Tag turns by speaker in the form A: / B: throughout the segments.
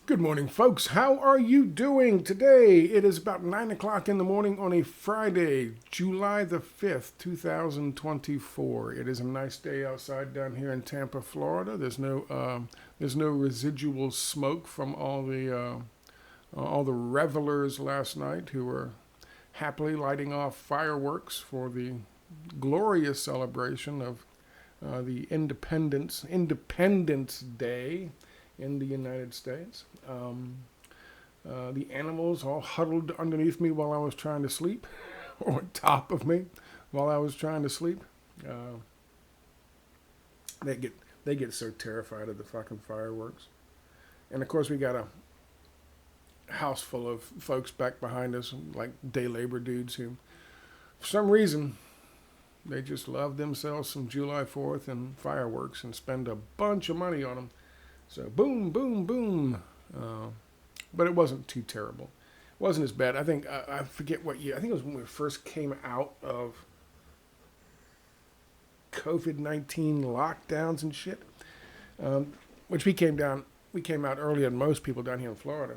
A: Good morning, folks. How are you doing today? It is about 9 o'clock in the morning on a Friday, July the 5th, 2024. It is a nice day outside down here in Tampa, Florida. There's no residual smoke from all the revelers last night who were happily lighting off fireworks for the glorious celebration of the Independence Day in the United States. The animals all huddled underneath me while I was trying to sleep, or on top of me while I was trying to sleep. Uh, they get so terrified of the fucking fireworks, and of course we got a house full of folks back behind us, like day labor dudes who, for some reason, they just love themselves some July 4th and fireworks and spend a bunch of money on them. So boom, boom, boom. But it wasn't too terrible. It wasn't as bad. I think, I forget what year. I think it was when we first came out of COVID-19 lockdowns and shit. Which we came out earlier than most people down here in Florida.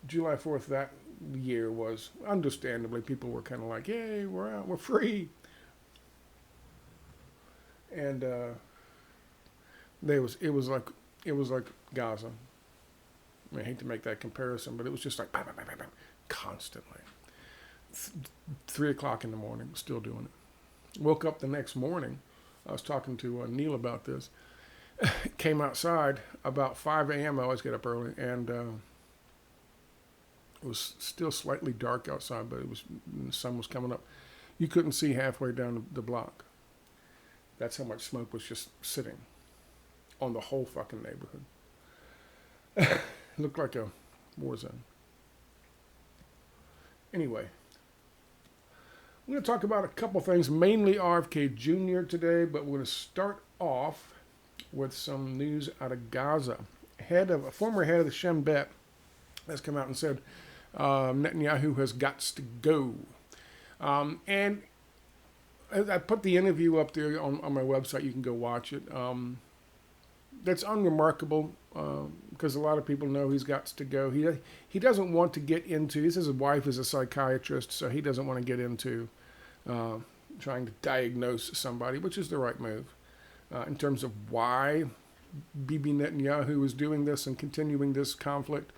A: July 4th that year was, understandably, people were kind of like, yay, we're out, we're free. And it was like Gaza. I hate to make that comparison, but it was just like bam, bam, bam, bam, bam, constantly. 3 o'clock in the morning, still doing it. Woke up the next morning. I was talking to Neil about this. Came outside about 5 a.m. I always get up early, and it was still slightly dark outside, but the sun was coming up. You couldn't see halfway down the block. That's how much smoke was just sitting on the whole fucking neighborhood. Looked like a war zone. Anyway, I'm going to talk about a couple things, mainly RFK Jr. today, but we're going to start off with some news out of Gaza. A former head of the Shin Bet has come out and said Netanyahu has got to go. And I put the interview up there on my website. You can go watch it. That's unremarkable because a lot of people know he's got to go. He doesn't want to get into. He says his wife is a psychiatrist, so he doesn't want to get into trying to diagnose somebody, which is the right move. In terms of why Bibi Netanyahu is doing this and continuing this conflict,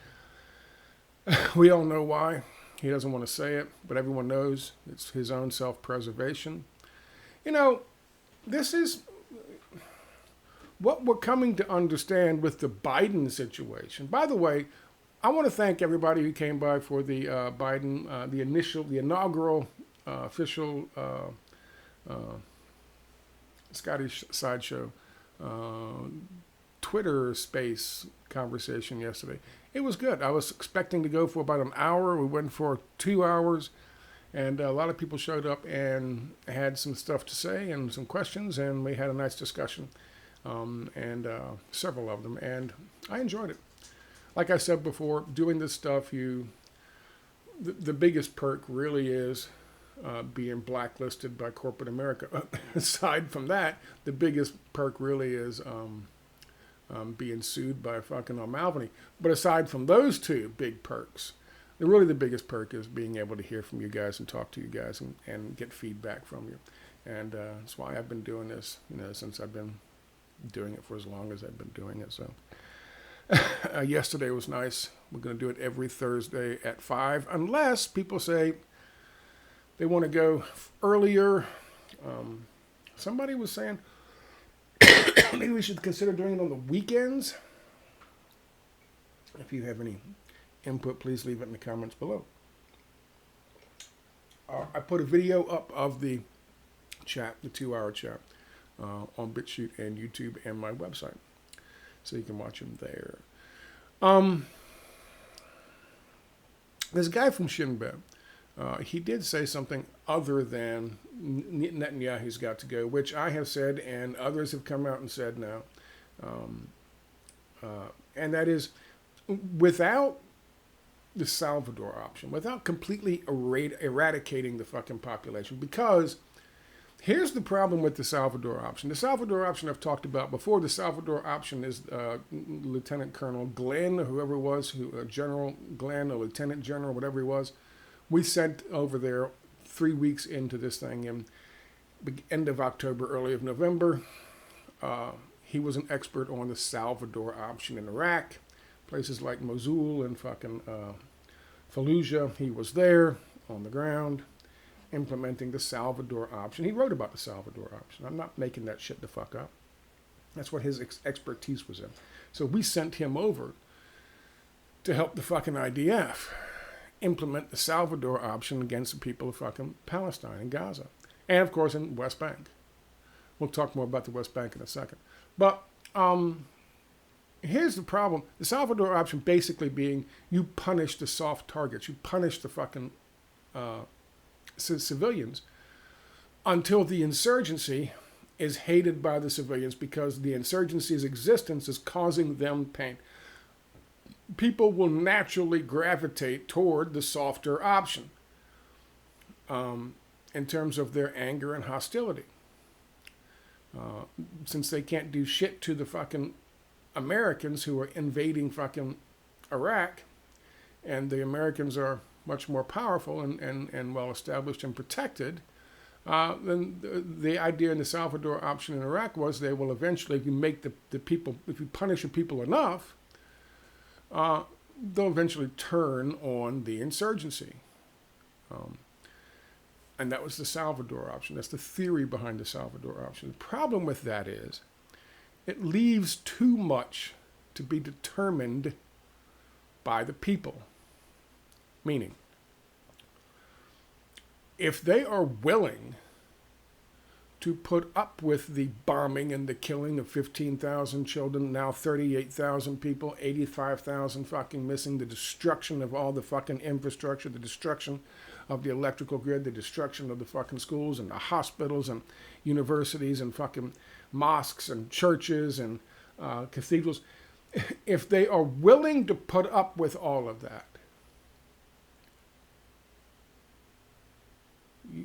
A: we all know why. He doesn't want to say it, but everyone knows it's his own self-preservation. You know, this is what we're coming to understand with the Biden situation. By the way, I want to thank everybody who came by for the Biden, the inaugural official Scottish Sideshow Twitter space conversation yesterday. It was good. I was expecting to go for about an hour. We went for 2 hours. And a lot of people showed up and had some stuff to say and some questions, and we had a nice discussion, and several of them, and I enjoyed it. Like I said before, doing this stuff, the biggest perk really is being blacklisted by corporate America. Aside from that, the biggest perk really is being sued by fucking Albany. But aside from those two big perks, the biggest perk is being able to hear from you guys and talk to you guys and get feedback from you. And that's why I've been doing this, since I've been doing it for as long as I've been doing it. So yesterday was nice. We're going to do it every Thursday at 5, unless people say they want to go earlier. Somebody was saying maybe we should consider doing it on the weekends. If you have any input, please leave it in the comments below. I put a video up of the chat, the 2-hour chat, on BitChute and YouTube and my website, so you can watch them there. There's a guy from Shin Bet. He did say something other than Netanyahu's got to go, which I have said, and others have come out and said now. And that is, without the Salvador option, without completely eradicating the fucking population, because Here's the problem with the Salvador option. The Salvador option I've talked about before. The Salvador option is Lieutenant Colonel Glenn, or whoever it was, General Glenn, or Lieutenant General, whatever he was. We sent over there 3 weeks into this thing in end of October, early of November. He was an expert on the Salvador option in Iraq, places like Mosul and fucking Fallujah. He was there on the ground implementing the Salvador option. He wrote about the Salvador option. I'm not making that shit the fuck up. That's what his expertise was in. So we sent him over to help the fucking IDF implement the Salvador option against the people of fucking Palestine and Gaza. And of course in West Bank. We'll talk more about the West Bank in a second. But here's the problem. The Salvador option basically being you punish the soft targets. You punish the fucking civilians until the insurgency is hated by the civilians because the insurgency's existence is causing them pain. People will naturally gravitate toward the softer option in terms of their anger and hostility. Since they can't do shit to the fucking Americans who are invading fucking Iraq, and the Americans are much more powerful and well established and protected, then the idea in the Salvador option in Iraq was they will eventually, if you make the people, if you punish the people enough, they'll eventually turn on the insurgency. And that was the Salvador option. That's the theory behind the Salvador option. The problem with that is it leaves too much to be determined by the people. Meaning, if they are willing to put up with the bombing and the killing of 15,000 children, now 38,000 people, 85,000 fucking missing, the destruction of all the fucking infrastructure, the destruction of the electrical grid, the destruction of the fucking schools and the hospitals and universities and fucking mosques and churches and cathedrals, if they are willing to put up with all of that,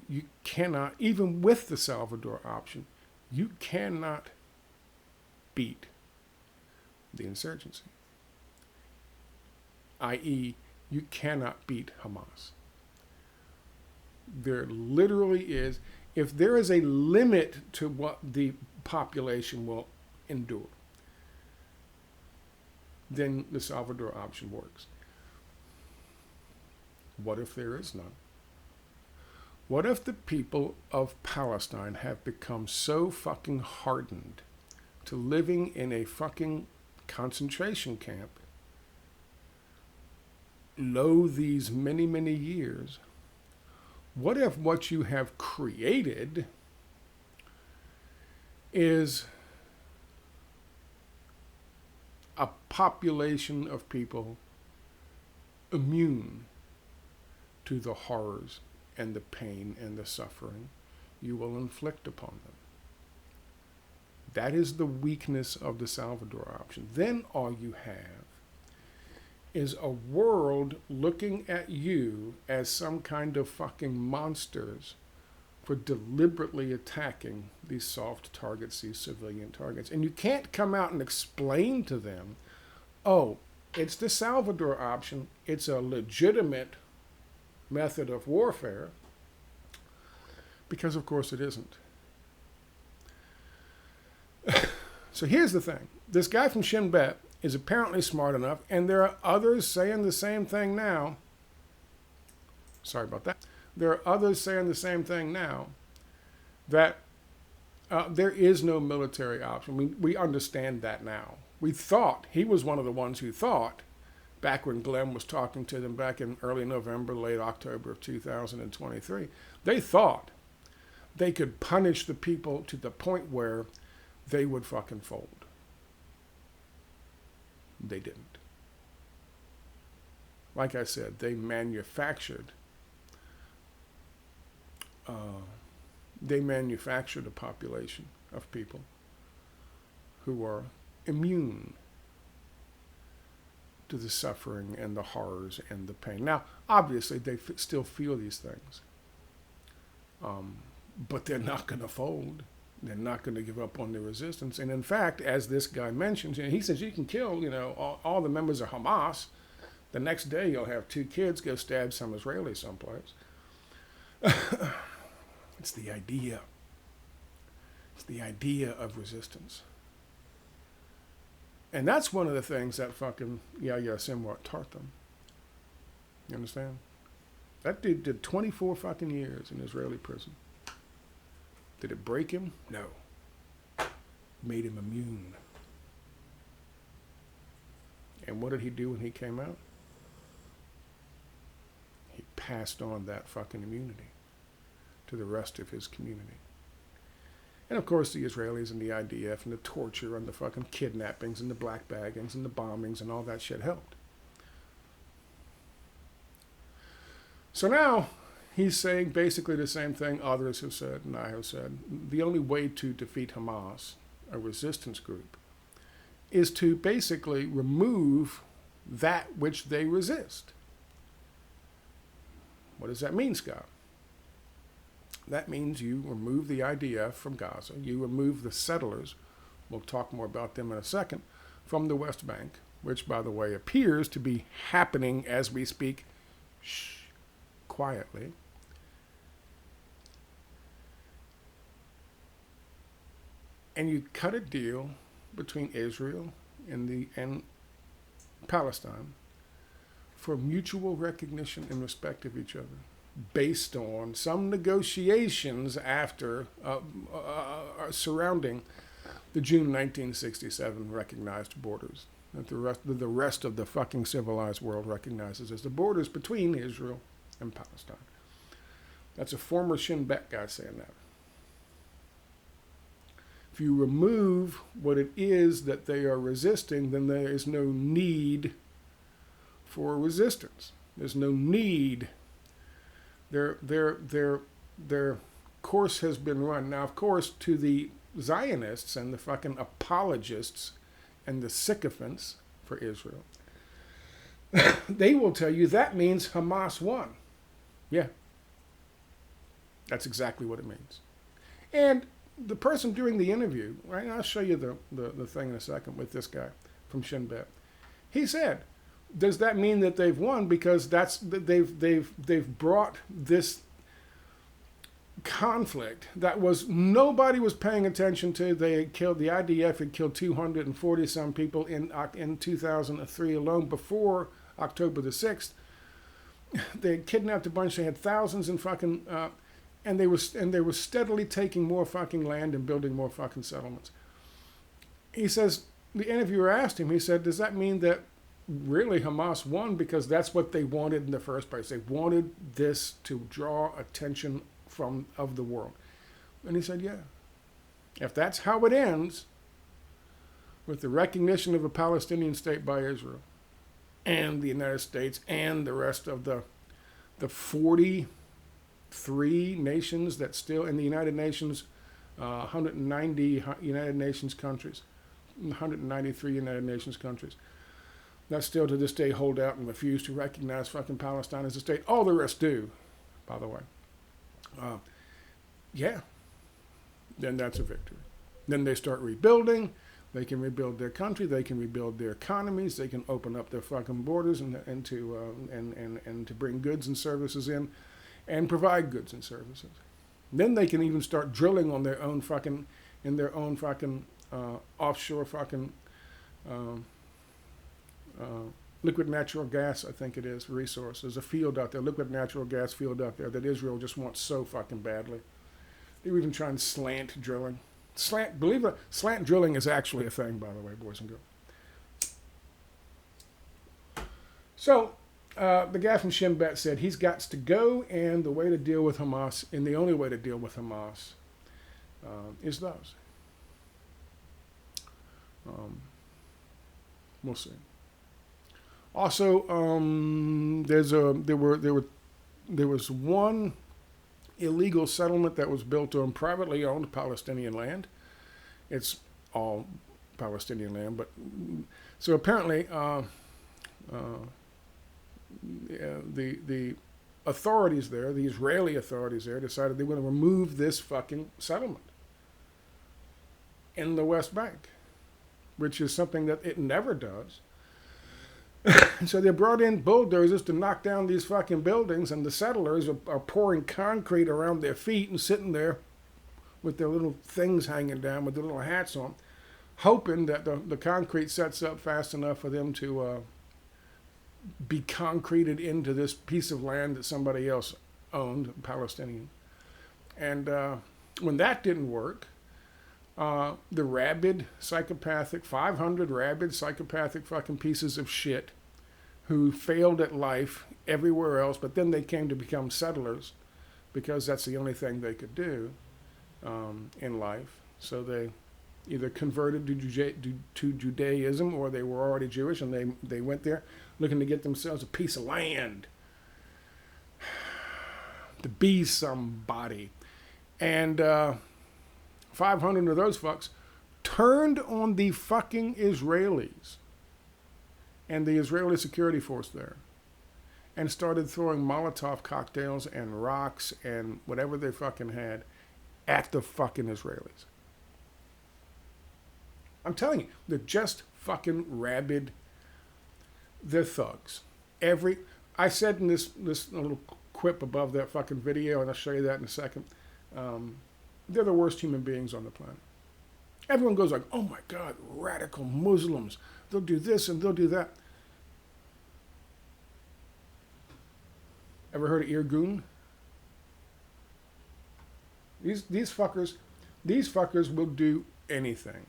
A: you cannot, even with the Salvador option, you cannot beat the insurgency. I.e., you cannot beat Hamas. There literally is, if there is a limit to what the population will endure, then the Salvador option works. What if there is none? What if the people of Palestine have become so fucking hardened to living in a fucking concentration camp, lo these many, many years? What if what you have created is a population of people immune to the horrors and the pain and the suffering you will inflict upon them? That is the weakness of the Salvador option. Then all you have is a world looking at you as some kind of fucking monsters for deliberately attacking these soft targets, these civilian targets. And you can't come out and explain to them, oh, it's the Salvador option, it's a legitimate method of warfare, because of course it isn't. So here's the thing. This guy from Shin Bet is apparently smart enough, and there are others saying the same thing now. Sorry about that. There are others saying the same thing now, that there is no military option. We understand that now. We thought, he was one of the ones who thought, back when Glenn was talking to them back in early November, late October of 2023, they thought they could punish the people to the point where they would fucking fold. They didn't. Like I said, they manufactured a population of people who are immune to the suffering and the horrors and the pain. Now, obviously, they still feel these things. but they're not going to fold. They're not going to give up on their resistance. And in fact, as this guy mentions, he says you can kill, all the members of Hamas. The next day, you'll have 2 kids go stab some Israeli someplace. It's the idea. It's the idea of resistance. And that's one of the things that fucking Yahya Sinwar taught them. You understand? That dude did 24 fucking years in Israeli prison. Did it break him? No. It made him immune. And what did he do when he came out? He passed on that fucking immunity to the rest of his community. And of course the Israelis and the IDF and the torture and the fucking kidnappings and the black baggings and the bombings and all that shit helped. So now he's saying basically the same thing others have said and I have said. The only way to defeat Hamas, a resistance group, is to basically remove that which they resist. What does that mean, Scott? That means you remove the IDF from Gaza. You remove the settlers, we'll talk more about them in a second, from the West Bank, which, by the way, appears to be happening as we speak, quietly. And you cut a deal between Israel and Palestine for mutual recognition and respect of each other, based on some negotiations after surrounding the June 1967 recognized borders that the rest of the fucking civilized world recognizes as the borders between Israel and Palestine. That's a former Shin Bet guy saying that. If you remove what it is that they are resisting, then there is no need for resistance. There's no need. Their course has been run. Now, of course, to the Zionists and the fucking apologists and the sycophants for Israel, they will tell you that means Hamas won. Yeah. That's exactly what it means. And the person doing the interview, right? I'll show you the thing in a second with this guy from Shin Bet. He said, does that mean that they've won? Because they've brought this conflict that nobody was paying attention to. They had killed, the IDF had killed 240 some people in 2003 alone, before October the 6th. They had kidnapped a bunch. They had thousands in fucking and they were steadily taking more fucking land and building more fucking settlements. He says, the interviewer asked him, he said, does that mean that really Hamas won? Because that's what they wanted in the first place. They wanted this to draw attention of the world. And he said, yeah. If that's how it ends, with the recognition of a Palestinian state by Israel and the United States and the rest of the 43 nations that still, in the United Nations, 190 United Nations countries, 193 United Nations countries, that still to this day hold out and refuse to recognize fucking Palestine as a state. All the rest do, by the way. Yeah. Then that's a victory. Then they start rebuilding. They can rebuild their country. They can rebuild their economies. They can open up their fucking borders and to bring goods and services in, and provide goods and services. Then they can even start drilling on their own fucking, in their own fucking offshore fucking liquid natural gas, I think it is, resource. There's a field out there, liquid natural gas field out there that Israel just wants so fucking badly. They were even trying slant drilling. Believe it, slant drilling is actually a thing, by the way, boys and girls. So, the guy from Shin Bet said he's got to go, and the way to deal with Hamas, and the only way to deal with Hamas, is those. We'll see. Also, there was one illegal settlement that was built on privately owned Palestinian land. It's all Palestinian land, but so apparently the authorities there, the Israeli authorities there, decided they were going to remove this fucking settlement in the West Bank, which is something that it never does. And so they brought in bulldozers to knock down these fucking buildings, and the settlers are pouring concrete around their feet and sitting there with their little things hanging down with their little hats on, hoping that the concrete sets up fast enough for them to be concreted into this piece of land that somebody else owned, Palestinian. And when that didn't work, the rabid, psychopathic, 500 rabid, psychopathic fucking pieces of shit who failed at life everywhere else, but then they came to become settlers because that's the only thing they could do in life. So they either converted to Judaism, or they were already Jewish and they went there looking to get themselves a piece of land, to be somebody. And 500 of those fucks turned on the fucking Israelis and the Israeli security force there and started throwing Molotov cocktails and rocks and whatever they fucking had at the fucking Israelis. I'm telling you, they're just fucking rabid. They're thugs. I said in this little quip above that fucking video, and I'll show you that in a second, they're the worst human beings on the planet. Everyone goes like, oh my God, radical Muslims. They'll do this and they'll do that. Ever heard of Irgun? These fuckers will do anything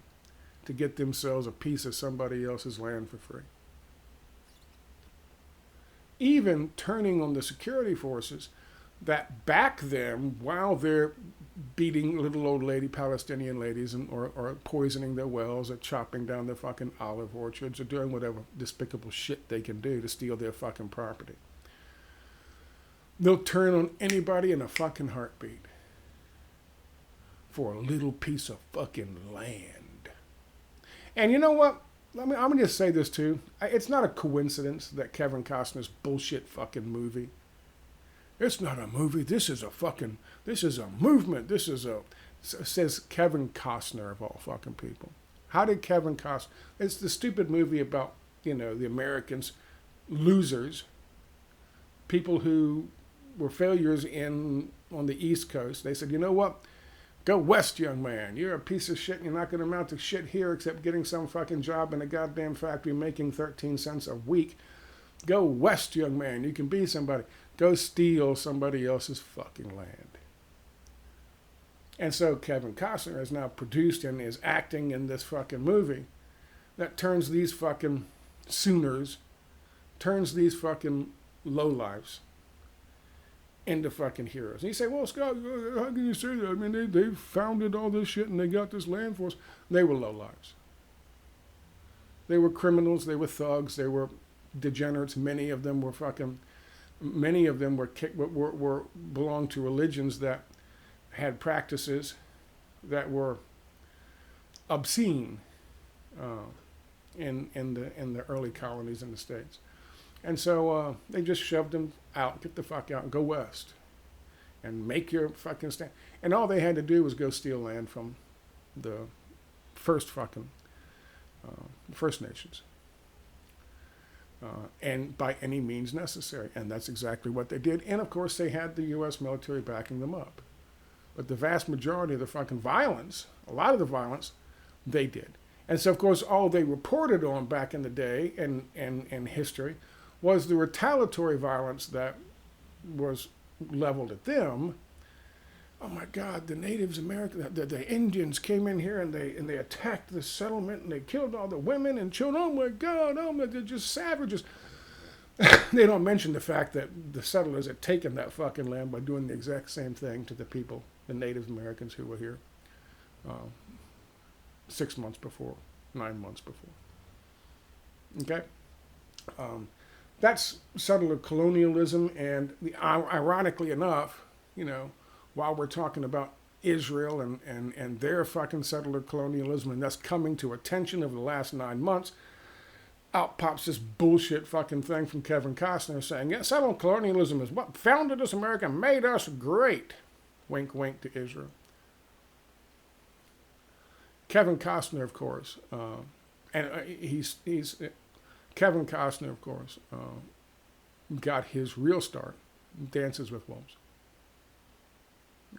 A: to get themselves a piece of somebody else's land for free. Even turning on the security forces that back them while they're beating little old lady Palestinian ladies or poisoning their wells or chopping down their fucking olive orchards or doing whatever despicable shit they can do to steal their fucking property. They'll turn on anybody in a fucking heartbeat for a little piece of fucking land. And you know what? I'm going to just say this too. It's not a coincidence that Kevin Costner's bullshit fucking movie. It's not a movie. This is a movement. Says Kevin Costner of all fucking people. How did Kevin Costner, it's the stupid movie about, the Americans, losers, people who were failures on the East Coast. They said, you know what? Go west, young man. You're a piece of shit and you're not going to amount to shit here except getting some fucking job in a goddamn factory making 13 cents a week. Go west, young man. You can be somebody. Go steal somebody else's fucking land. And so Kevin Costner has now produced and is acting in this fucking movie that turns these fucking Sooners, turns these fucking lowlifes into fucking heroes. And you say, well, Scott, how can you say that? I mean, they founded all this shit and they got this land for us. They were lowlifes. They were criminals. They were thugs. They were degenerates. Many of them were belonged to religions that had practices that were obscene in the early colonies in the States. And so they just shoved them out, get the fuck out, and go west. And make your fucking stand. And all they had to do was go steal land from the First Nations. And by any means necessary. And that's exactly what they did. And of course they had the U.S. military backing them up. But the vast majority of the fucking violence, a lot of the violence, they did. And so of course all they reported on back in the day and history was the retaliatory violence that was leveled at them. Oh my God, the Natives American, the Indians came in here and they attacked the settlement and they killed all the women and children. Oh my God, they're just savages. They don't mention the fact that the settlers had taken that fucking land by doing the exact same thing to the people, the Native Americans who were here 6 months before, 9 months before. Okay? That's settler colonialism, and ironically enough, while we're talking about Israel and their fucking settler colonialism, and that's coming to attention over the last 9 months, out pops this bullshit fucking thing from Kevin Costner saying, yes, settler colonialism is what founded this America and made us great. Wink, wink to Israel. Kevin Costner, of course, Kevin Costner, of course, got his real start in Dances with Wolves.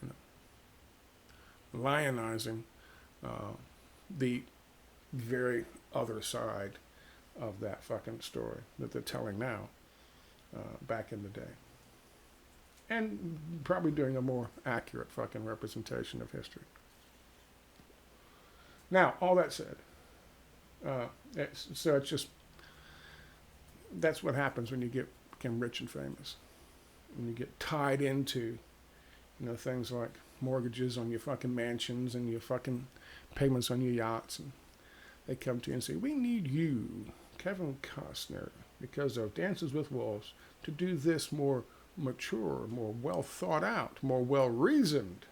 A: You know, lionizing the very other side of that fucking story that they're telling now, back in the day. And probably doing a more accurate fucking representation of history. Now, all that said, it's just, that's what happens when you become rich and famous. When you get tied into, you know, things like mortgages on your fucking mansions and your fucking payments on your yachts, and they come to you and say, we need you, Kevin Costner, because of Dances with Wolves, to do this more mature, more well thought out, more well reasoned,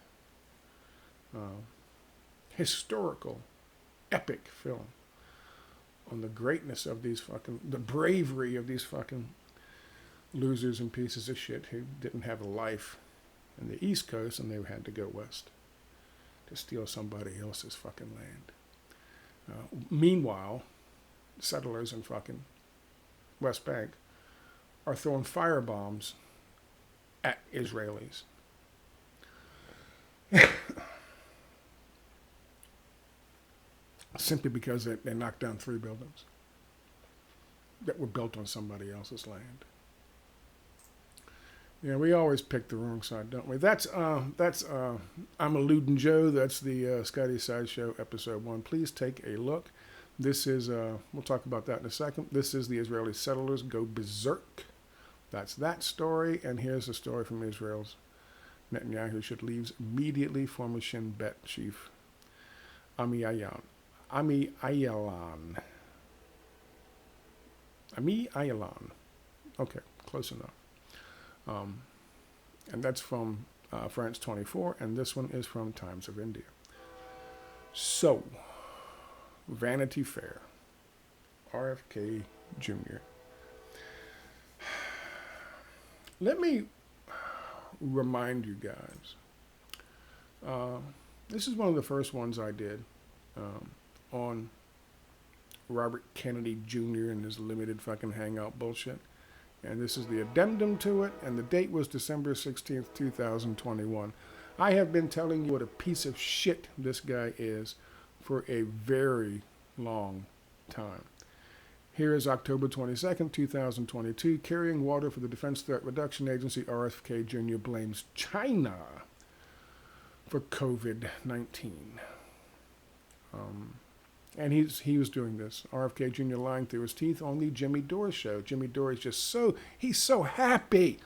A: historical, epic film on the greatness of these fucking, the bravery of these fucking losers and pieces of shit who didn't have a life in the East Coast and they had to go west to steal somebody else's fucking land. Meanwhile, settlers in fucking West Bank are throwing firebombs at Israelis. Simply because they knocked down 3 buildings that were built on somebody else's land. Yeah, we always pick the wrong side, don't we? That's I'm Eluding Joe. That's the Scotty Sideshow episode 1. Please take a look. This is, we'll talk about that in a second. This is the Israeli settlers go berserk. That's that story. And here's a story from Israel's Netanyahu should leave immediately. Former Shin Bet chief Ami Ayelan. Okay, close enough. And that's from France 24, and this one is from Times of India. So, Vanity Fair, RFK Jr. Let me remind you guys, this is one of the first ones I did on Robert Kennedy Jr. and his limited fucking hangout bullshit. And this is the addendum to it, and the date was December 16th, 2021. I have been telling you what a piece of shit this guy is for a very long time. Here is October 22nd, 2022. Carrying water for the Defense Threat Reduction Agency, RFK Jr. blames China for COVID-19. And he was doing this. RFK Jr. lying through his teeth on the Jimmy Dore show. Jimmy Dore is just he's so happy.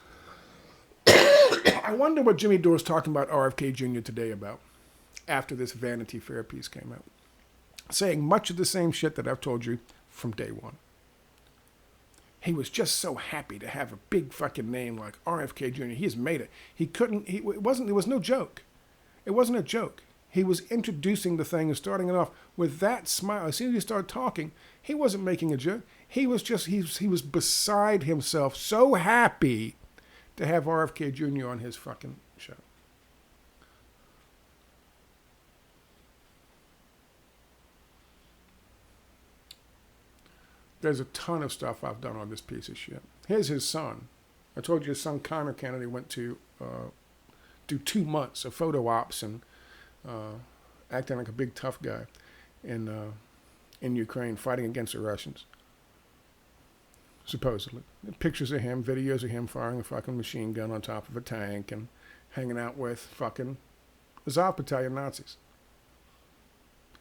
A: I wonder what Jimmy Dore's talking about RFK Jr. today about after this Vanity Fair piece came out. Saying much of the same shit that I've told you from day one. He was just so happy to have a big fucking name like RFK Jr. He's made it. It was no joke. It wasn't a joke. He was introducing the thing and starting it off with that smile. As soon as he started talking, he wasn't making a joke. He was beside himself, so happy to have RFK Jr. on his fucking show. There's a ton of stuff I've done on this piece of shit. Here's his son. I told you his son Connor Kennedy went to do 2 months of photo ops and acting like a big tough guy in Ukraine, fighting against the Russians. Supposedly. Pictures of him, videos of him firing a fucking machine gun on top of a tank and hanging out with fucking Azov Battalion Nazis.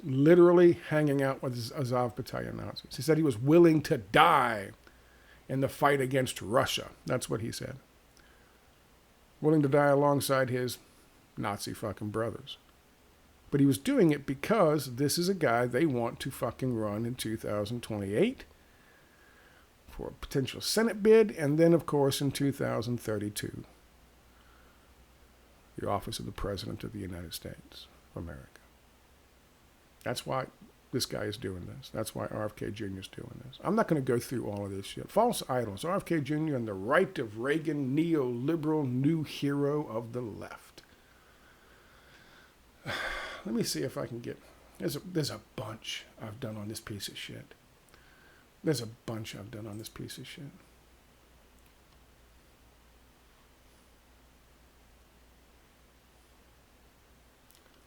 A: Literally hanging out with Azov Battalion Nazis. He said he was willing to die in the fight against Russia. That's what he said. Willing to die alongside his Nazi fucking brothers. But he was doing it because this is a guy they want to fucking run in 2028 for a potential Senate bid, and then, of course, in 2032, the office of the President of the United States of America. That's why this guy is doing this. That's why RFK Jr. is doing this. I'm not going to go through all of this shit. False idols. RFK Jr. and the right of Reagan, neoliberal new hero of the left. Let me see if I can get... There's a bunch I've done on this piece of shit. There's a bunch I've done on this piece of shit.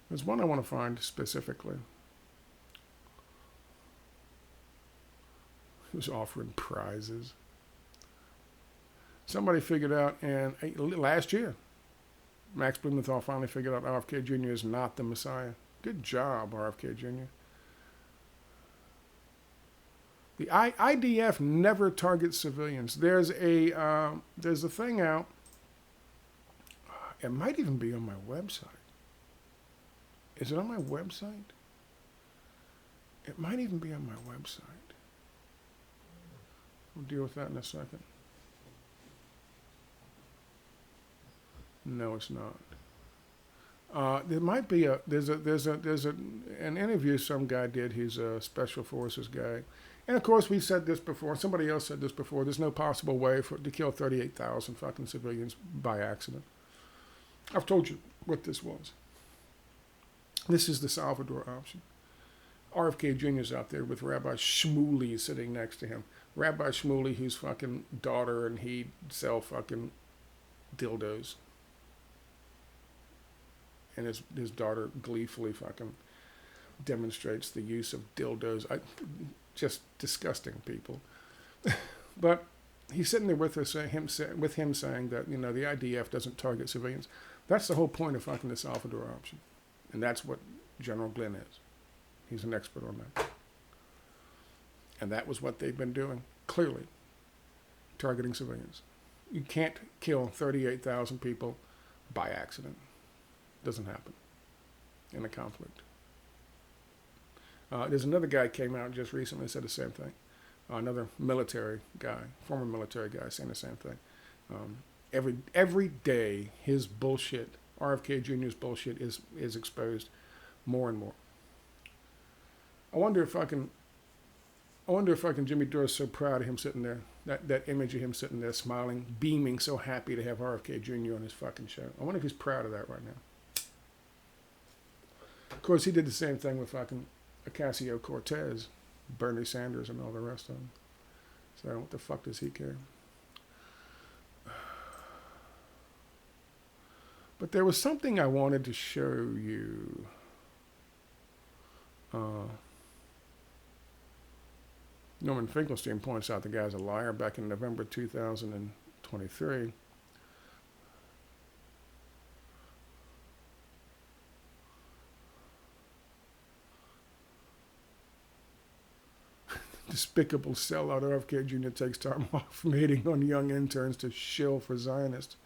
A: There's one I want to find specifically. Who's offering prizes. Somebody figured out, and last year, Max Blumenthal finally figured out RFK Jr. is not the Messiah. Good job, RFK Jr. The IDF never targets civilians. There's a thing out. It might even be on my website. Is it on my website? It might even be on my website. We'll deal with that in a second. No, it's not. There might be there's an interview some guy did. He's a special forces guy, and of course we said this before. Somebody else said this before. There's no possible way to kill 38,000 fucking civilians by accident. I've told you what this was. This is the Salvador option. RFK Jr.'s out there with Rabbi Shmuley sitting next to him. Rabbi Shmuley, whose fucking daughter, and he'd sell fucking dildos. And his daughter gleefully fucking demonstrates the use of dildos. Just disgusting people. But he's sitting there with us, him saying that, you know, the IDF doesn't target civilians. That's the whole point of fucking the Salvador option. And that's what General Glenn is. He's an expert on that. And that was what they've been doing, clearly, targeting civilians. You can't kill 38,000 people by accident. Doesn't happen in a conflict. There's another guy came out just recently said the same thing. Another military guy, former military guy, saying the same thing. Every day, his bullshit, RFK Jr.'s bullshit, is exposed more and more. I wonder if fucking Jimmy Dore is so proud of him sitting there. That image of him sitting there smiling, beaming, so happy to have RFK Jr. on his fucking show. I wonder if he's proud of that right now. Of course, he did the same thing with fucking Ocasio-Cortez, Bernie Sanders, and all the rest of them. So what the fuck does he care? But there was something I wanted to show you. Norman Finkelstein points out the guy's a liar back in November 2023. Despicable sellout RFK Jr. takes time off from hating on young interns to shill for Zionists.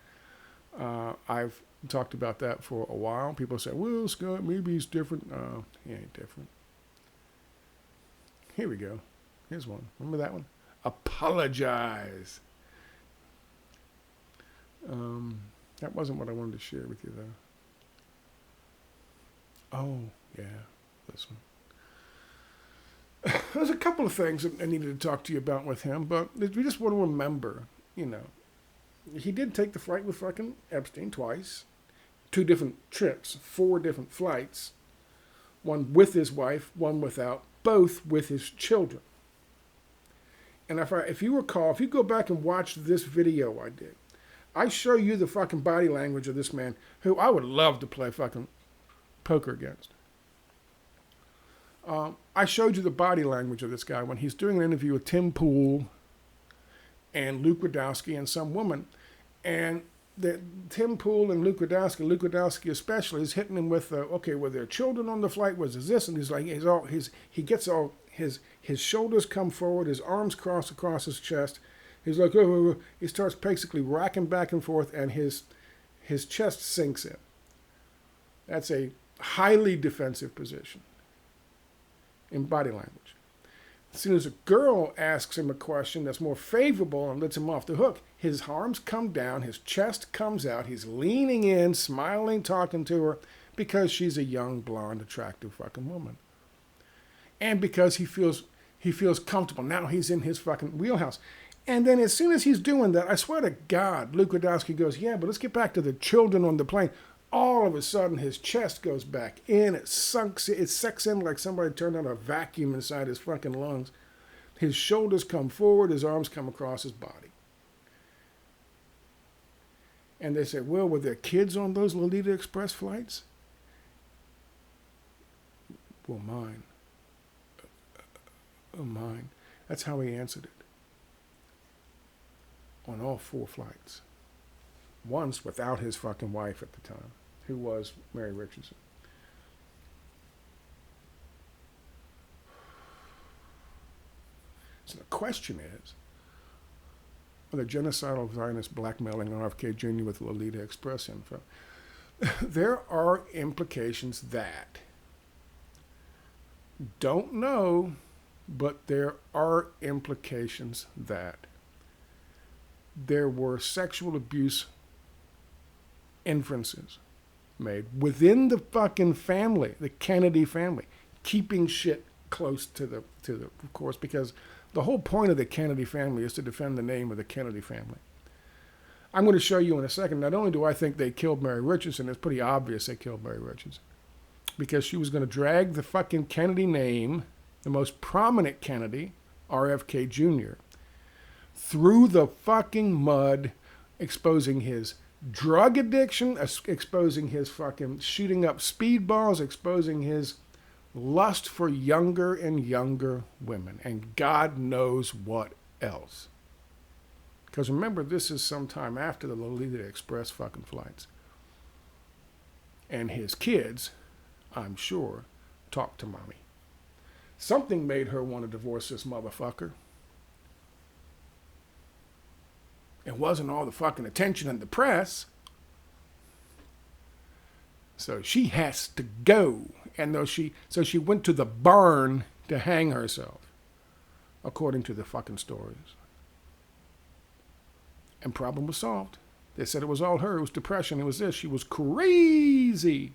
A: I've talked about that for a while. People say, well, Scott, maybe he's different. He ain't different. Here we go. Here's one. Remember that one? Apologize. That wasn't what I wanted to share with you, though. Oh, yeah, this one. There's a couple of things that I needed to talk to you about with him, but we just want to remember, you know, he did take the flight with fucking Epstein twice. 2 different trips, 4 different flights. One with his wife, one without, both with his children. And if you recall, if you go back and watch this video I did, I show you the fucking body language of this man, who I would love to play fucking poker against. I showed you the body language of this guy when he's doing an interview with Tim Pool and Luke Rudkowski and some woman. And Tim Pool and Luke Rudkowski especially, is hitting him with, okay, were there children on the flight? Was this? And he's like, he gets all, his shoulders come forward, his arms cross across his chest. He's like, oh. He starts basically rocking back and forth, and his chest sinks in. That's a highly defensive position in body language. As soon as a girl asks him a question that's more favorable and lets him off the hook, his arms come down, his chest comes out, he's leaning in, smiling, talking to her, because she's a young, blonde, attractive fucking woman. and because he feels comfortable. Now he's in his fucking wheelhouse. And then as soon as he's doing that, I swear to God, Luke Radowski goes, yeah, but let's get back to the children on the plane. All of a sudden, his chest goes back in. It sucks in like somebody turned on a vacuum inside his fucking lungs. His shoulders come forward, his arms come across his body. And they said, well, were there kids on those Lolita Express flights? Well, mine. Mine. That's how he answered it. On all 4 flights. Once without his fucking wife at the time, who was Mary Richardson. So the question is, are the genocidal Zionists blackmailing RFK Jr. with Lolita Express info? There are implications that. Don't know, but there are implications that there were sexual abuse inferences made within the fucking family, the Kennedy family, keeping shit close to the of course, because the whole point of the Kennedy family is to defend the name of the Kennedy family. I'm going to show you in a second. Not only do I think they killed Mary Richardson, it's pretty obvious they killed Mary Richardson, because she was going to drag the fucking Kennedy name, the most prominent Kennedy, RFK Jr., through the fucking mud, exposing his drug addiction, exposing his fucking shooting up speedballs, exposing his lust for younger and younger women, and God knows what else. Because remember, this is sometime after the Lolita Express fucking flights. And his kids, I'm sure, talk to mommy. Something made her want to divorce this motherfucker. It wasn't all the fucking attention in the press. So she has to go. And so she went to the barn to hang herself, according to the fucking stories. And problem was solved. They said it was all her. It was depression. It was this. She was crazy.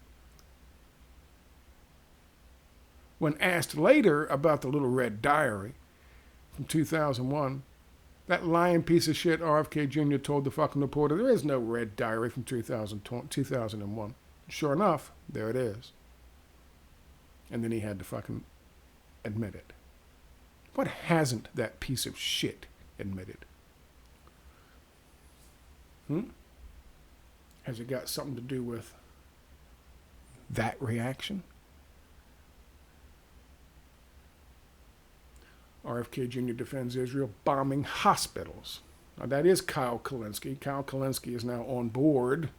A: When asked later about the little red diary from 2001, that lying piece of shit RFK Jr. told the fucking reporter, there is no red diary from 2001. Sure enough, there it is. And then he had to fucking admit it. What hasn't that piece of shit admitted? Has it got something to do with that reaction? RFK Jr. defends Israel bombing hospitals. Now, that is Kyle Kulinski. Kyle Kulinski is now on board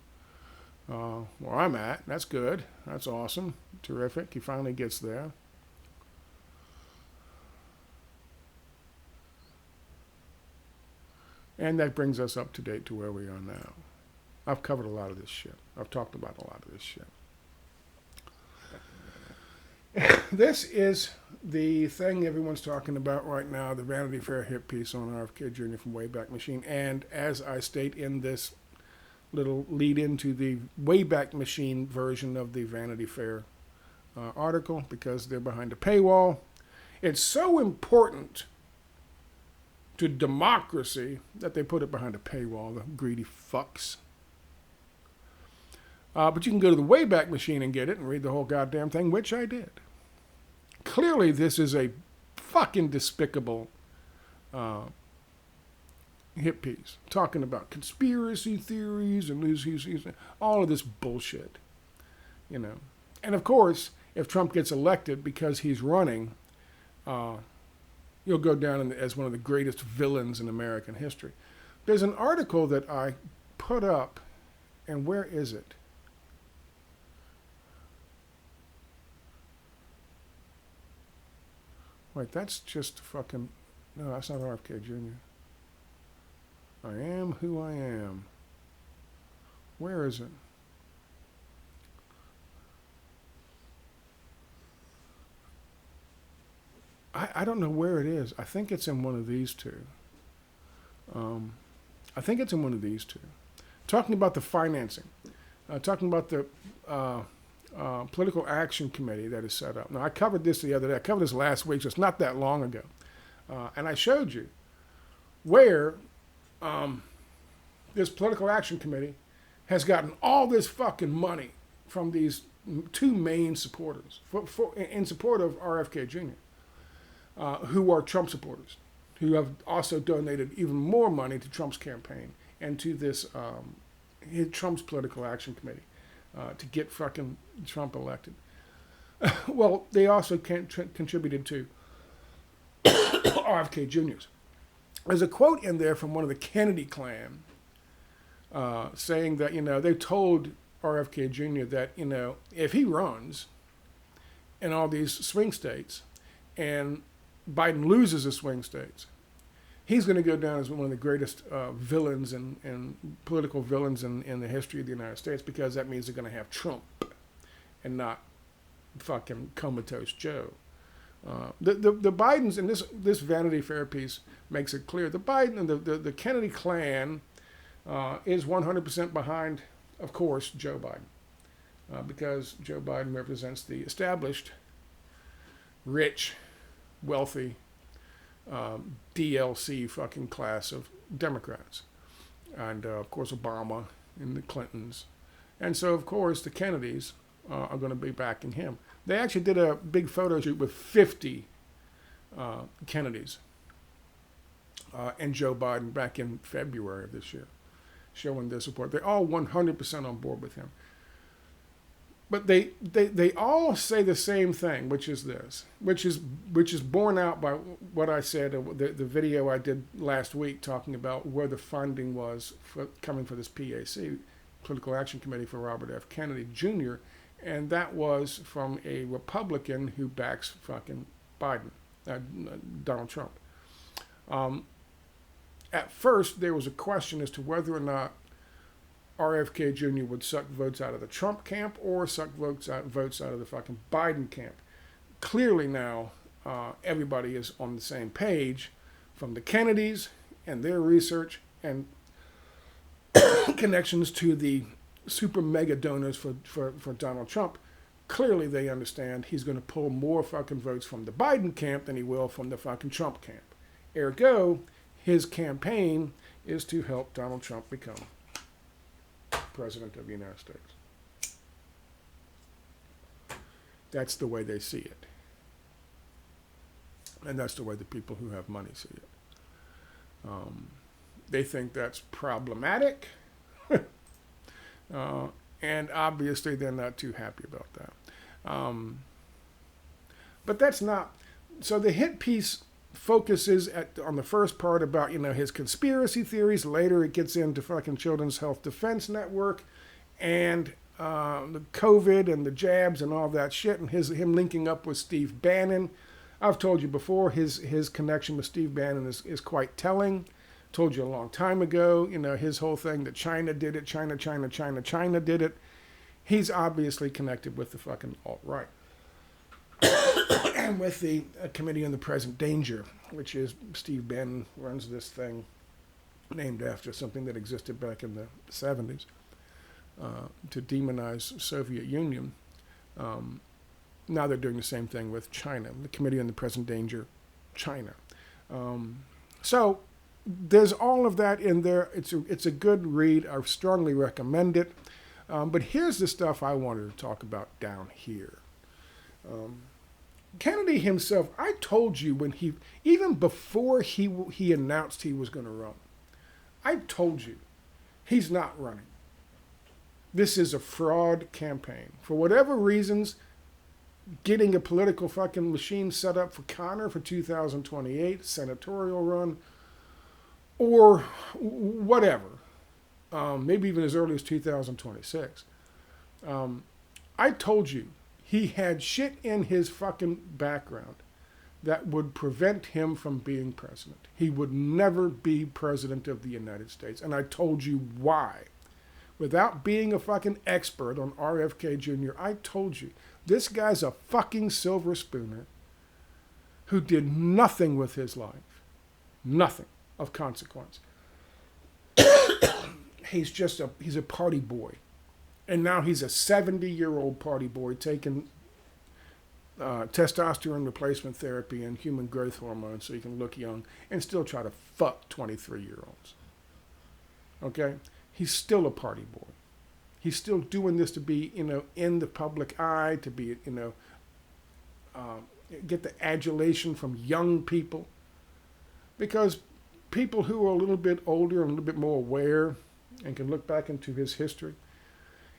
A: where I'm at. That's good. That's awesome. Terrific. He finally gets there. And that brings us up to date to where we are now. I've covered a lot of this shit. I've talked about a lot of this shit. This is the thing everyone's talking about right now, the Vanity Fair hit piece on RFK Jr. from Wayback Machine. And as I state in this little lead into the Wayback Machine version of the Vanity Fair article, because they're behind a paywall, it's so important to democracy that they put it behind a paywall, the greedy fucks. But you can go to the Wayback Machine and get it and read the whole goddamn thing, which I did. Clearly, this is a fucking despicable hit piece, talking about conspiracy theories and all of this bullshit, you know. And of course, if Trump gets elected because he's running, you'll go down as one of the greatest villains in American history. There's an article that I put up, and where is it? Wait, that's just fucking... No, that's not RFK Jr. I am who I am. Where is it? I don't know where it is. I think it's in one of these two. I think it's in one of these two. Talking about the financing. Talking about the political action committee that is set up. Now, I covered this the other day. I covered this last week, so it's not that long ago. And I showed you where this political action committee has gotten all this fucking money from these two main supporters in support of RFK Jr., who are Trump supporters, who have also donated even more money to Trump's campaign and to this Trump's political action committee to get fucking Trump elected. Well, they also contributed to RFK Jr.'s. There's a quote in there from one of the Kennedy clan saying that, they told RFK Jr. that, if he runs in all these swing states and Biden loses the swing states, he's going to go down as one of the greatest villains and political villains in the history of the United States, because that means they're going to have Trump and not fucking comatose Joe. The Bidens, and this Vanity Fair piece makes it clear, the Biden and the Kennedy clan is 100% behind, of course, Joe Biden, because Joe Biden represents the established, rich, wealthy, DLC fucking class of Democrats. And, of course, Obama and the Clintons. And so, of course, the Kennedys are going to be backing him. They actually did a big photo shoot with 50 Kennedys and Joe Biden back in February of this year, showing their support. They're all 100% on board with him. But they all say the same thing, which is this, which is borne out by what I said, the video I did last week talking about where the funding was coming for this PAC, Political Action Committee for Robert F. Kennedy Jr., and that was from a Republican who backs fucking Biden, Donald Trump. At first, there was a question as to whether or not RFK Jr. would suck votes out of the Trump camp or suck votes out of the fucking Biden camp. Clearly now, everybody is on the same page, from the Kennedys and their research and connections to the super mega donors for Donald Trump. Clearly they understand he's going to pull more fucking votes from the Biden camp than he will from the fucking Trump camp. Ergo, his campaign is to help Donald Trump become President of the United States. That's the way they see it. And that's the way the people who have money see it. They think that's problematic. And obviously they're not too happy about that. But that's not... So the hit piece focuses on the first part about, his conspiracy theories. Later it gets into fucking Children's Health Defense Network and the COVID and the jabs and all that shit, and him linking up with Steve Bannon. I've told you before, his connection with Steve Bannon is quite telling. Told you a long time ago, his whole thing that China did it, China did it. He's obviously connected with the fucking alt-right. And with the Committee on the Present Danger, which is Steve Bannon runs this thing named after something that existed back in the 70s to demonize Soviet Union. Now they're doing the same thing with China, the Committee on the Present Danger, China. So there's all of that in there. It's a good read. I strongly recommend it. But here's the stuff I wanted to talk about down here. Kennedy himself, I told you even before he announced he was going to run, I told you he's not running. This is a fraud campaign. For whatever reasons, getting a political fucking machine set up for Connor for 2028, senatorial run, or whatever, maybe even as early as 2026. I told you he had shit in his fucking background that would prevent him from being president. He would never be president of the United States. And I told you why. Without being a fucking expert on RFK Jr., I told you, this guy's a fucking silver spooner who did nothing with his life. Nothing of consequence. He's a party boy. And now he's a 70-year-old party boy taking testosterone replacement therapy and human growth hormone so he can look young and still try to fuck 23-year-olds. Okay? He's still a party boy. He's still doing this to be, in the public eye, to be, get the adulation from young people. Because people who are a little bit older and a little bit more aware and can look back into his history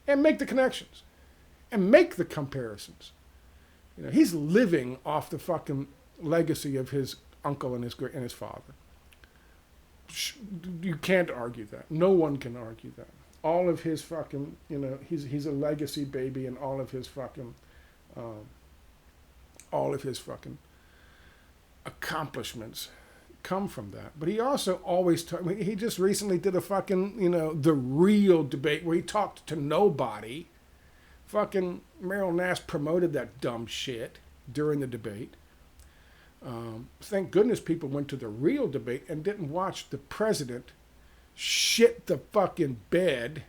A: and make the connections and make the comparisons. He's living off the fucking legacy of his uncle and his father. You can't argue that. No one can argue that. All of his fucking, he's a legacy baby, and all of his fucking accomplishments come from that. But he also always he just recently did a fucking, the real debate where he talked to nobody. Fucking Meryl Nass promoted that dumb shit during the debate. Thank goodness people went to the real debate and didn't watch the president shit the fucking bed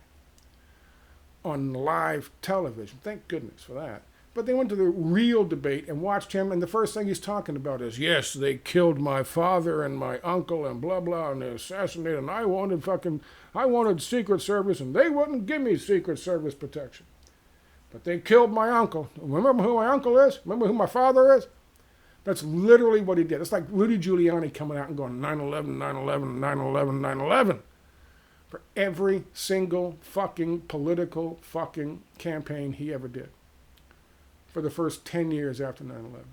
A: on live television. Thank goodness for that. But they went to the real debate and watched him, and the first thing he's talking about is, yes, they killed my father and my uncle and blah, blah, and they assassinated, and I wanted Secret Service, and they wouldn't give me Secret Service protection. But they killed my uncle. Remember who my uncle is? Remember who my father is? That's literally what he did. It's like Rudy Giuliani coming out and going 9/11, 9/11, 9/11, 9/11. For every single fucking political fucking campaign he ever did. For the first 10 years after 9/11.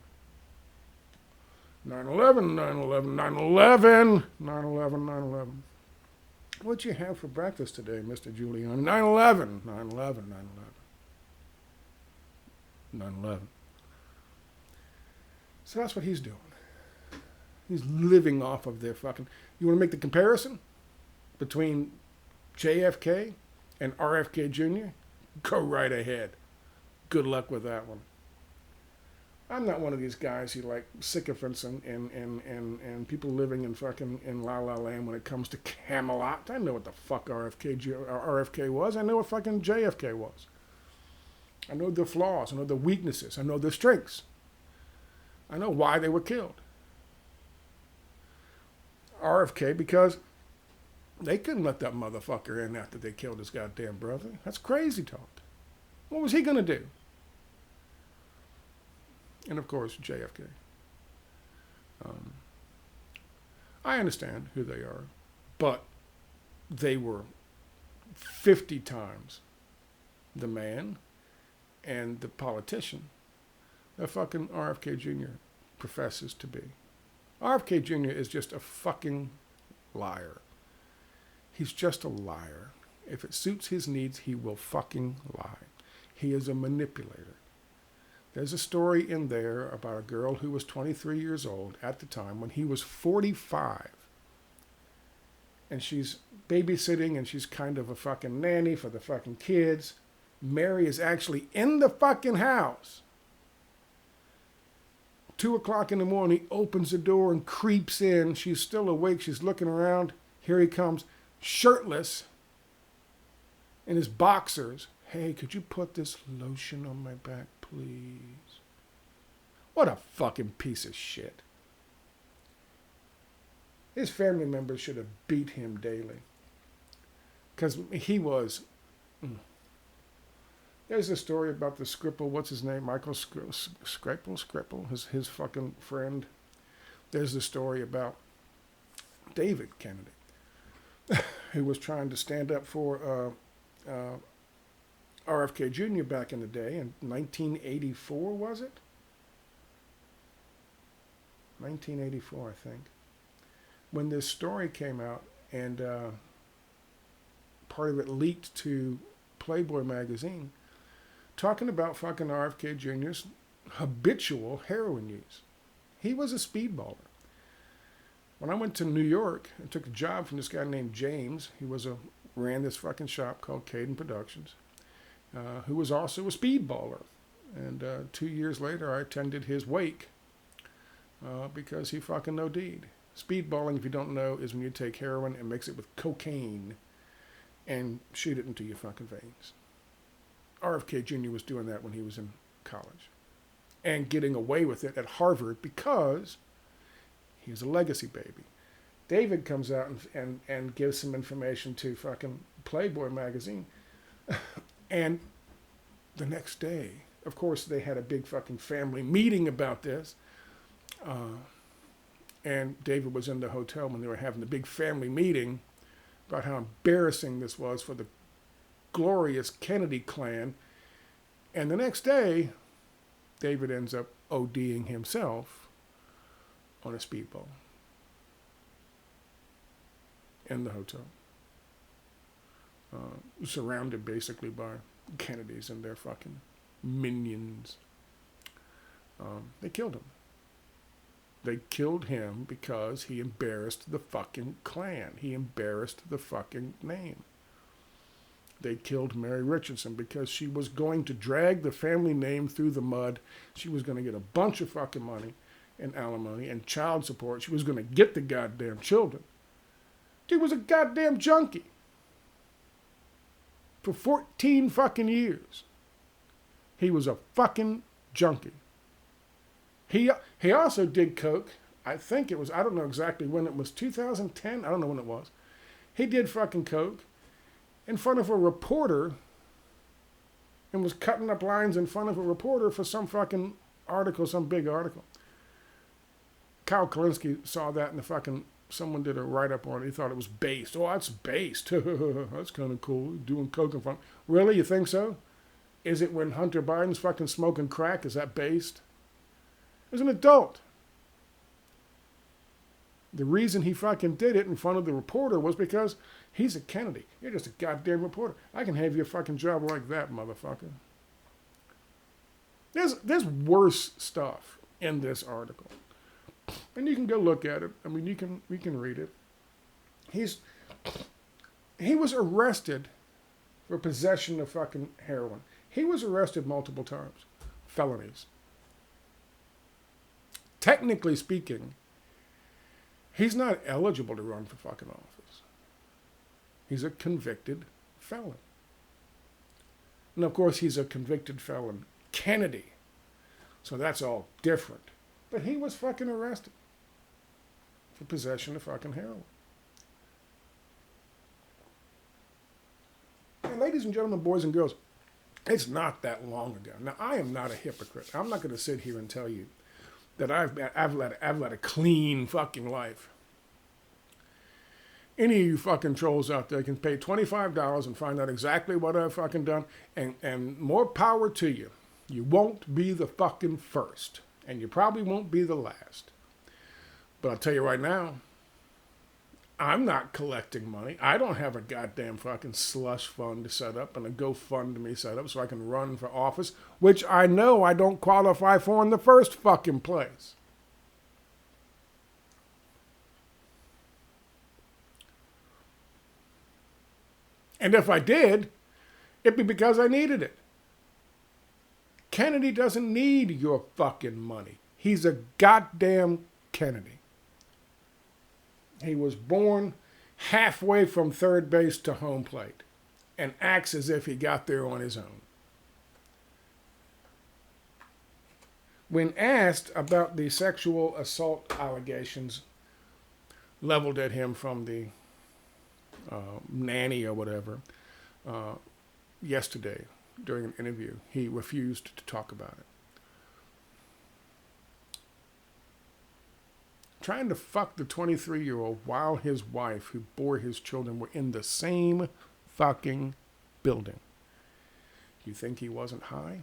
A: 9/11, 9/11, 9/11, 9/11, 9/11. What'd you have for breakfast today, Mr. Giuliani? 9/11, 9/11, 9/11. 9/11. So that's what he's doing. He's living off of their fucking... You want to make the comparison between JFK and RFK Jr.? Go right ahead. Good luck with that one. I'm not one of these guys who like sycophants and people living in fucking in La La Land when it comes to Camelot. I know what the fuck RFK was. I know what fucking JFK was. I know their flaws. I know their weaknesses. I know their strengths. I know why they were killed. RFK, because they couldn't let that motherfucker in after they killed his goddamn brother. That's crazy talk. What was he going to do? And of course, JFK. I understand who they are, but they were 50 times the man and the politician that fucking RFK Jr. professes to be. RFK Jr. is just a fucking liar. He's just a liar. If it suits his needs, he will fucking lie. He is a manipulator. There's a story in there about a girl who was 23 years old at the time when he was 45. And she's babysitting and she's kind of a fucking nanny for the fucking kids. Mary is actually in the fucking house. 2 o'clock in the morning, he opens the door and creeps in. She's still awake. She's looking around. Here he comes, shirtless, in his boxers. Hey, could you put this lotion on my back, please? What a fucking piece of shit. His family members should have beat him daily. Because he was... There's a story about the Skripal, what's his name? Michael Skripal, his fucking friend. There's the story about David Kennedy, who was trying to stand up for RFK Jr. back in the day, in 1984, was it? 1984, I think. When this story came out, and part of it leaked to Playboy magazine, talking about fucking RFK Jr.'s habitual heroin use. He was a speedballer. When I went to New York and took a job from this guy named James, he ran this fucking shop called Caden Productions, who was also a speedballer. And 2 years later, I attended his wake because he fucking OD'd. Speedballing, if you don't know, is when you take heroin and mix it with cocaine and shoot it into your fucking veins. RFK Jr. was doing that when he was in college and getting away with it at Harvard because he's a legacy baby. David comes out and gives some information to fucking Playboy magazine. And the next day, of course, they had a big fucking family meeting about this. And David was in the hotel when they were having the big family meeting about how embarrassing this was for the glorious Kennedy clan. And the next day, David ends up ODing himself on a speedball in the hotel, surrounded basically by Kennedys and their fucking minions. They killed him. They killed him because he embarrassed the fucking clan. He embarrassed the fucking name. They killed Mary Richardson because she was going to drag the family name through the mud. She was going to get a bunch of fucking money and alimony and child support. She was going to get the goddamn children. Dude was a goddamn junkie for 14 fucking years. He was a fucking junkie. He also did coke. I think it was, I don't know exactly when it was, 2010? I don't know when it was. He did fucking coke in front of a reporter and was cutting up lines in front of a reporter for some fucking article, some big article. Kyle Kalinske saw that and the fucking, someone did a write-up on it. He thought it was based. Oh, that's based. That's kind of cool. Doing coke in front. Really? You think so? Is it when Hunter Biden's fucking smoking crack? Is that based? As an adult. The reason he fucking did it in front of the reporter was because he's a Kennedy. You're just a goddamn reporter. I can have you a fucking job like that, motherfucker. There's worse stuff in this article. And you can go look at it. I mean, we can read it. He was arrested for possession of fucking heroin. He was arrested multiple times. Felonies. Technically speaking, he's not eligible to run for fucking office. He's a convicted felon. And of course, he's a convicted felon Kennedy. So that's all different. But he was fucking arrested for possession of fucking heroin. And ladies and gentlemen, boys and girls, it's not that long ago. Now, I am not a hypocrite. I'm not going to sit here and tell you that I've led a clean fucking life. Any of you fucking trolls out there can pay $25 and find out exactly what I've fucking done, and more power to you. You won't be the fucking first, and you probably won't be the last. But I'll tell you right now, I'm not collecting money. I don't have a goddamn fucking slush fund set up and a GoFundMe set up so I can run for office, which I know I don't qualify for in the first fucking place. And if I did, it'd be because I needed it. Kennedy doesn't need your fucking money. He's a goddamn Kennedy. He was born halfway from third base to home plate and acts as if he got there on his own. When asked about the sexual assault allegations leveled at him from the nanny or whatever yesterday during an interview, he refused to talk about it. Trying to fuck the 23-year-old while his wife, who bore his children, were in the same fucking building. You think he wasn't high?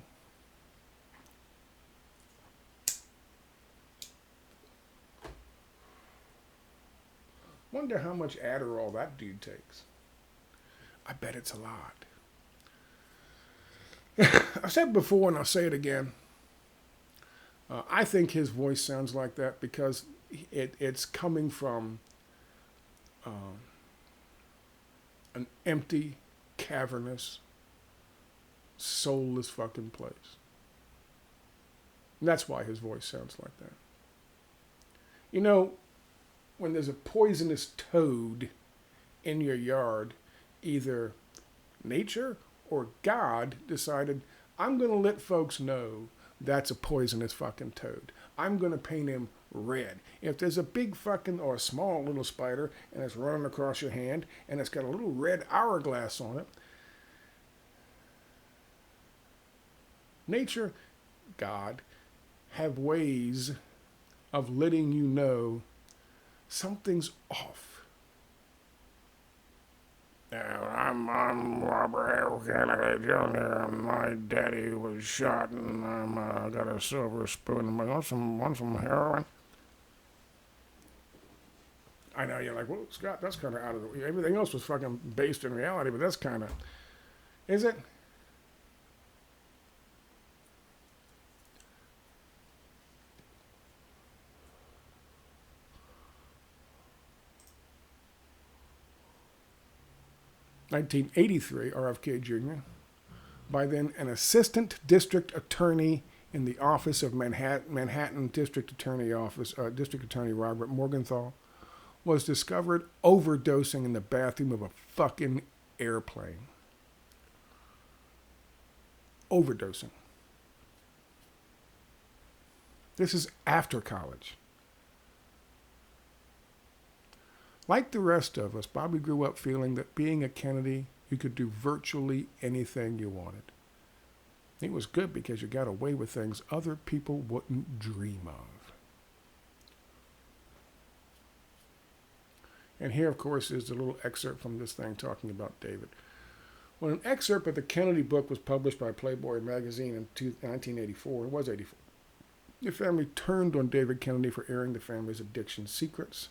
A: Wonder how much Adderall that dude takes. I bet it's a lot. I've said before and I'll say it again. I think his voice sounds like that because it's coming from an empty, cavernous, soulless fucking place. And that's why his voice sounds like that. You know, when there's a poisonous toad in your yard, either nature or God decided, I'm going to let folks know that's a poisonous fucking toad. I'm going to paint him red. If there's a big fucking or a small little spider and it's running across your hand and it's got a little red hourglass on it, nature, God, have ways of letting you know something's off. I'm Robert F. Kennedy Jr. My daddy was shot, and I got a silver spoon. Want some heroin? I know, you're like, well, Scott, that's kind of out of the way. Everything else was fucking based in reality, but that's kind of... Is it? (1983), RFK Jr., by then an assistant district attorney in the office of Manhattan District Attorney District Attorney Robert Morgenthau, was discovered overdosing in the bathroom of a fucking airplane. Overdosing. This is after college. Like the rest of us, Bobby grew up feeling that being a Kennedy, you could do virtually anything you wanted. It was good because you got away with things other people wouldn't dream of. And here, of course, is the little excerpt from this thing talking about David. When an excerpt of the Kennedy book was published by Playboy magazine in 1984, it was 84, the family turned on David Kennedy for airing the family's addiction secrets.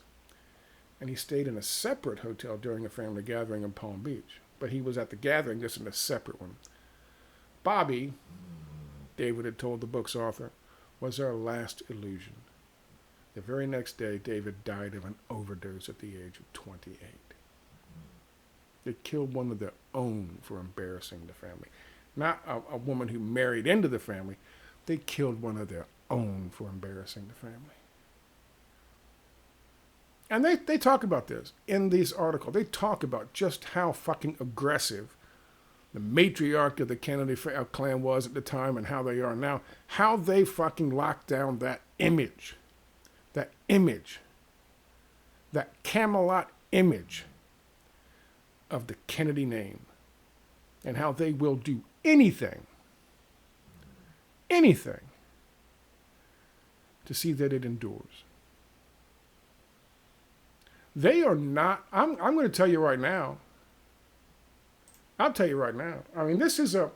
A: And he stayed in a separate hotel during a family gathering in Palm Beach. But he was at the gathering, just in a separate one. Bobby, David had told the book's author, was our last illusion. The very next day, David died of an overdose at the age of 28. They killed one of their own for embarrassing the family. Not a woman who married into the family. They killed one of their own for embarrassing the family. And they talk about this in this article. They talk about just how fucking aggressive the matriarch of the Kennedy clan was at the time and how they are now. How they fucking locked down that image. That Camelot image of the Kennedy name. And how they will do anything to see that it endures. They are not, I'm going to tell you right now. I'll tell you right now. I mean, it is a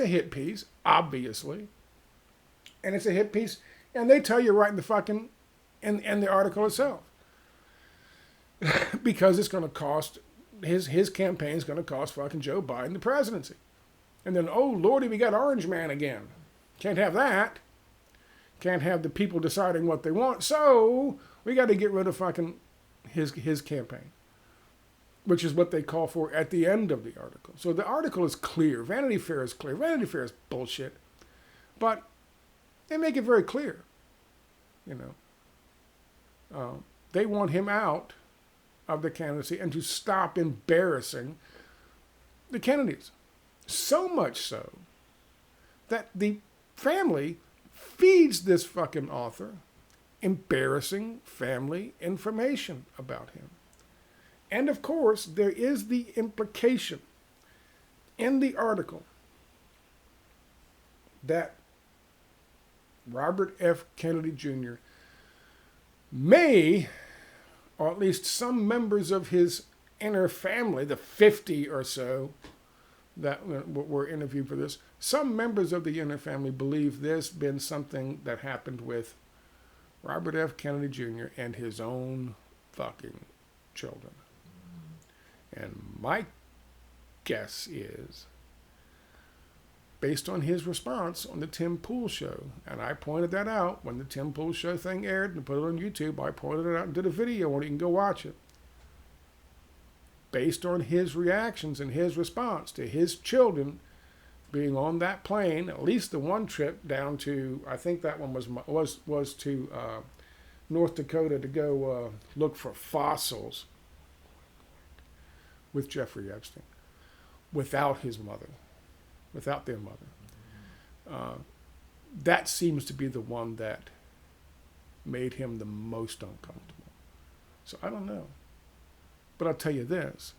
A: hit piece, obviously. And it's a hit piece, and they tell you right in the fucking, in the article itself. Because it's going to cost, his campaign's going to cost fucking Joe Biden the presidency. And then, oh lordy, we got Orange Man again. Can't have that. Can't have the people deciding what they want. So, we got to get rid of fucking his campaign, which is what they call for at the end of the article. So the article is clear. Vanity Fair is clear. Vanity Fair is bullshit. But they make it very clear. You know, they want him out of the candidacy and to stop embarrassing the Kennedys. So much so that the family feeds this fucking author embarrassing family information about him. And of course, there is the implication in the article that Robert F. Kennedy Jr. may, or at least some members of his inner family, the 50 or so that were interviewed for this, some members of the inner family believe there's been something that happened with Robert F. Kennedy Jr. and his own fucking children. And my guess is, based on his response on the Tim Pool show, and I pointed that out when the Tim Pool show thing aired and put it on YouTube, I pointed it out and did a video on it, you can go watch it. Based on his reactions and his response to his children being on that plane, at least the one trip down to, I think that one was to North Dakota to go look for fossils with Jeffrey Epstein. without his mother, without their mother. That seems to be the one that made him the most uncomfortable. So I don't know. But I'll tell you this.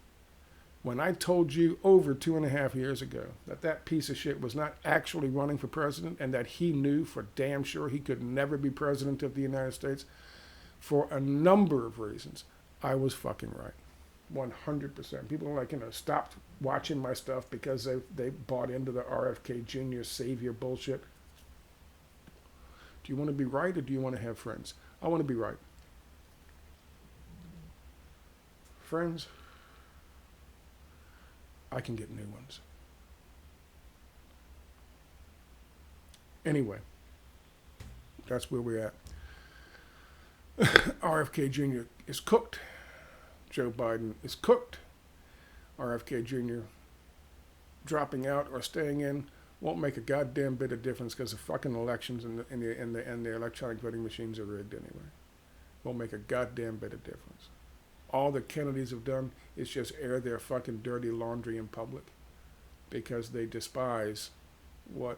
A: When I told you over 2.5 years ago that that piece of shit was not actually running for president and that he knew for damn sure he could never be president of the United States for a number of reasons, I was fucking right. 100%. People are like, stopped watching my stuff because they bought into the RFK Jr. savior bullshit. Do you want to be right or do you want to have friends? I want to be right. Friends, I can get new ones. Anyway, that's where we're at. RFK Jr. is cooked. Joe Biden is cooked. RFK Jr. dropping out or staying in won't make a goddamn bit of difference because the fucking elections and the electronic voting machines are rigged anyway. Won't make a goddamn bit of difference. All the Kennedys have done is just air their fucking dirty laundry in public because they despise what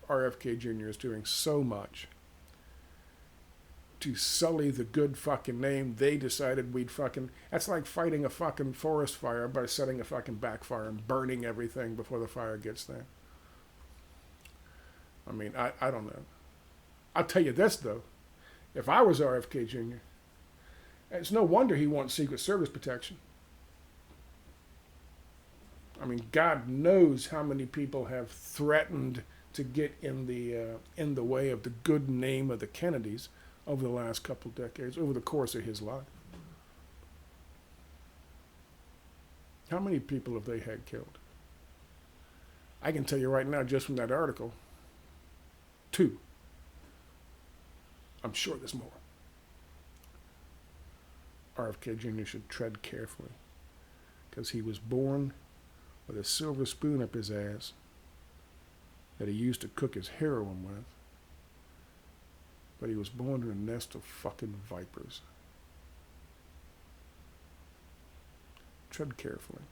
A: RFK Jr. is doing so much to sully the good fucking name they decided we'd fucking... That's like fighting a fucking forest fire by setting a fucking backfire and burning everything before the fire gets there. I mean, I don't know. I'll tell you this, though. If I was RFK Jr., it's no wonder he wants Secret Service protection. I mean, God knows how many people have threatened to get in the way of the good name of the Kennedys over the last couple decades, over the course of his life. How many people have they had killed? I can tell you right now, just from that article, 2. I'm sure there's more. RFK Jr. should tread carefully because he was born with a silver spoon up his ass that he used to cook his heroin with, but he was born in a nest of fucking vipers. Tread carefully.